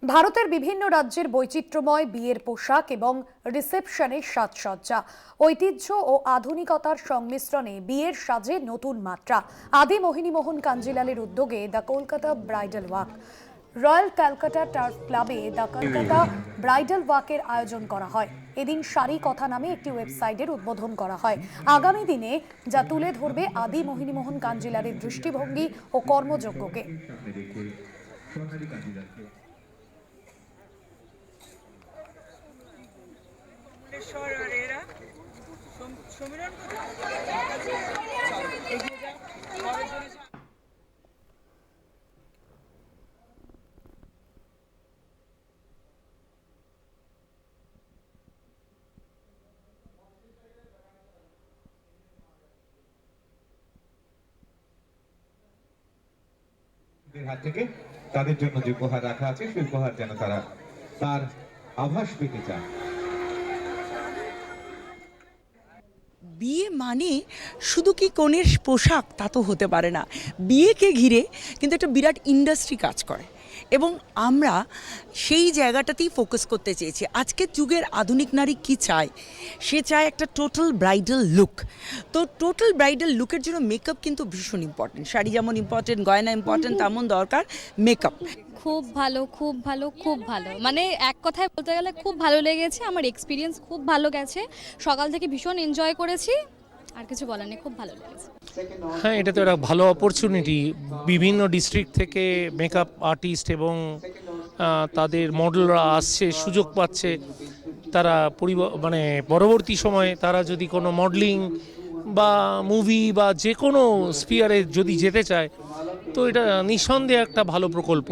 ভারতের বিভিন্ন রাজ্যের বৈচিত্র্যময় বিয়ের পোশাক এবং রিসেপশনের সাজসজ্জা, ঐতিহ্য ও আধুনিকতার সংমিশ্রণে বিয়ের সাজে নতুন মাত্রা। আদি মোহিনীমোহন কাঞ্জিলালের উদ্যোগে the Kolkata bridal walk, royal Calcutta turf ক্লাবে দ্য কলকাতা ব্রাইডাল ওয়াকের আয়োজন করা হয়। এদিন শাড়ি কথা নামে একটি ওয়েবসাইটের উদ্বোধন করা হয় আগামী দিনে, যা তুলে ধরবে আদি মোহিনীমোহন কাঞ্জিলালের দৃষ্টিভঙ্গি ও কর্মযজ্ঞকে। হাত থেকে তাদের জন্য যে উপহার রাখা আছে সেই উপহার যেন তারা তার আভাস পেতে চায়। বিয়ে মানে শুধু কি কনের পোশাক তা তো হতে পারে না। বিয়েকে ঘিরে কিন্তু একটা বিরাট ইন্ডাস্ট্রি কাজ করে এবং আমরা সেই জায়গাটাতেই ফোকাস করতে চেয়েছি। আজকের যুগের আধুনিক নারী কি চায়? সে চায় একটা টোটাল ব্রাইডাল লুক। তো টোটাল ব্রাইডাল লুকের জন্য মেকআপ কিন্তু ভীষণ ইম্পর্টেন্ট। শাড়ি যেমন ইম্পর্টেন্ট, গয়না ইম্পর্টেন্ট, তেমন দরকার মেকআপ। খুব ভালো, খুব ভালো, খুব ভালো, মানে এক কথায় বলতে গেলে খুব ভালো লেগেছে। আমার এক্সপিরিয়েন্স খুব ভালো গেছে, সকাল থেকে ভীষণ এনজয় করেছি, আর কিছু বলার নেই, খুব ভালো লেগেছে। হ্যাঁ, এটা তো একটা ভালো অপরচুনিটি। বিভিন্ন ডিস্ট্রিক্ট থেকে মেকআপ আর্টিস্ট এবং তাদের মডেলরা আসছে, সুযোগ পাচ্ছে। তারা মানে পরবর্তী সময়ে তারা যদি কোনো মডেলিং বা মুভি বা যে কোনো স্পিয়ারে যদি যেতে চায়, তো এটা নিঃসন্দেহে একটা ভালো প্রকল্প।